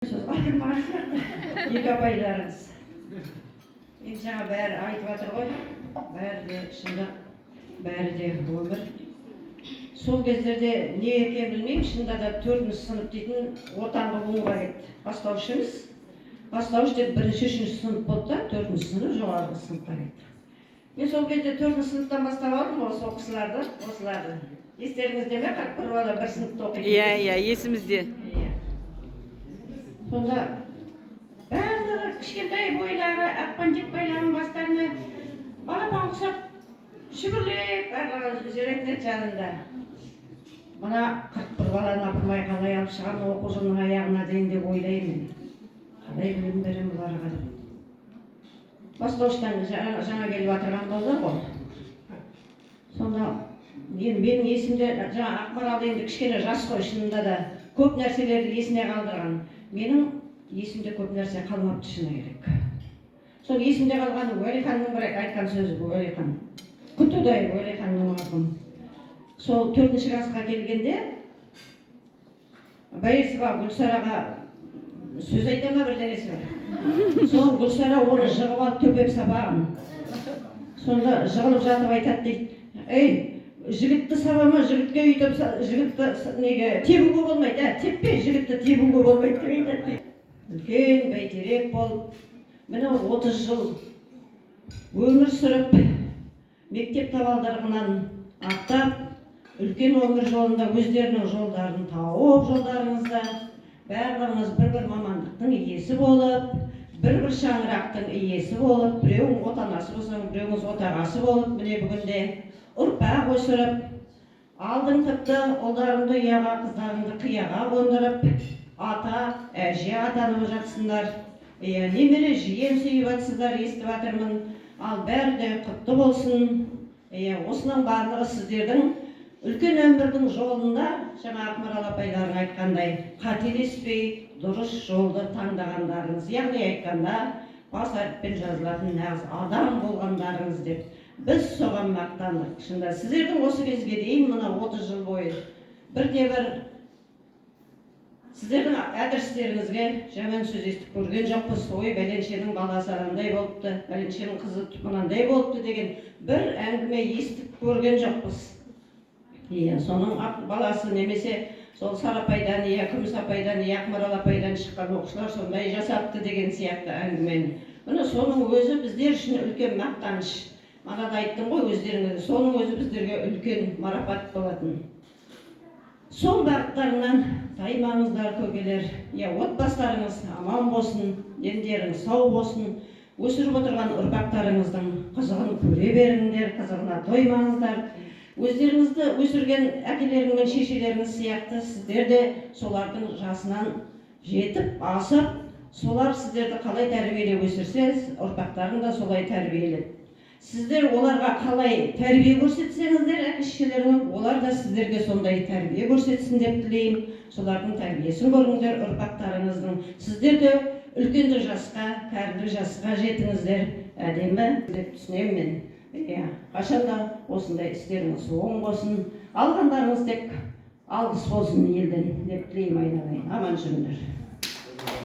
Екі абайларыңыз. Енді жаңа бәрі айтып жатыр ғой. Бәрі де шындық, бәрі де өмір. Сол кездерде не екен білмеймін, шынында да 4-ші сынып дейтін ортаңғы буын бар еді. Бастаушымыз. Бастауыш деп 1-3 сынып болды да, 4-ші сынып жоғарғы сыныпқа кетті. Мен сол кезде 4-ші сыныптан бастап алдым осы кісілерді, осыларды. Естеріңізде ме? 41 бала бір сыныпта оқиды. Иә, есімізде. Сонда барлығы кішкентай бойлары ақпанжек байларының бастарына балапан құсап шүгірлеп барлығы жүретін жанында. Мына 41 баланы апырмай қалай алып шығам оқу жылының аяғына дейін деп ойлаймын. Қалай білім берем бұларға деп. Бастауыштан жаңа келіп отырған болды ғой. Сонда менің есімде жаңа Ақмарал енді кішкене жас қой, шынында да көп нәрселерді есіне қалдырған. Менің есімде көп нәрсе қалмапты шыны керек. Сол есімде қалған Уәлиханның бір айтқан сөзі бұл Уәлихан. Құттыдай Уәлиханның марқұм. Сол 4-ші классқа келгенде Байырсыға Гүлсараға сөз айта ма бірдеңесі бар. Сол Гүлсара оны жығып алып төпеп сабағын. Сонда жығылып жатып айтады дейді. Ей, жігітті сабама, жігітке үйтіп, жігітті неге тебуге болмайды, теппе, жігітті тебуге болмайды деп айтады. Үлкен бәйтерек болып, міне 30 жыл өмір сүріп, мектеп табалдырығынан аттап, үлкен өмір жолында өздерінің жолдарын тауып, жолдарыңызда барлығыңыз бір-бір мамандықтың иесі болып, бір-бір шаңырақтың иесі болып, біреуің отанасы болсаң, біреуіңіз отағасы болып, міне бүгінде ұрпақ өсіріп, алдың тіпті ұлдарыңды ұяға, қыздарыңды қияға қондырып, ата, әже атанып жатсындар. Немере жиен сүйіп жатсыздар, естіп жатырмын. Ал бәрі де құтты болсын. Осының барлығы сіздердің үлкен өмірдің жолында, жаңа Ақмарал апайларың айтқандай, қателеспей, дұрыс жолды таңдағандарыңыз, яғни айтқанда, бас әріппен жазылатын нағыз адам болғандарыңыз деп. Біз соған мақтандық. Шында сіздердің осы кезге дейін мына 30 жыл бойы бірде-бір сіздердің әдірістеріңізге жаман сөз естіп көрген жоқпыз. Ой, бәленшенің баласы анандай болыпты, бәленшенің қызы мынандай болыпты деген бір әңгіме естіп көрген жоқпыз. Соның баласы немесе сол Сарапайдан, Күміс апайдан, Ақмарал апайдан шыққан оқушылар сондай жасапты деген сияқты әңгімені. Міне соның өзі біздер үшін үлкен мақтаныш. Мана да айттым ғой, өздеріңізді, соның өзі біздерге үлкен марапат болатын. Сол бағыттарынан таймаңыздар көкелер, отбасыларыңыз аман болсын, дендеріңіз сау болсын, өсіріп отырған ұрпақтарыңыздың қызығын көре беріңдер, қызығына тоймаңыздар. Өздеріңізді өсірген әкелерің мен шешелеріңіз сияқты сіздер де солардың жасынан жетіп, асып, солар сіздерді қалай тәрбиелеп өсірсеңіз, ұрпақтарын да солай тәрбиелеп. Сіздер оларға қалай тәрбие көрсетсеңіздер, әке-шешелеріңіз, олар да сіздерге сондай тәрбие көрсетсін деп тілеймін. Солардың тәрбиесін көріңдер ұрпақтарыңыздың. Сіздер де үлкендік жасқа, кәрілік жасқа жетіңіздер. Әдемі деп түсінемін мен. Қашанда осындай істеріңіз оң болсын. Алғандарыңыз тек алғыс болсын елден деп тілеймін, айналайын. Аман жүріңдер.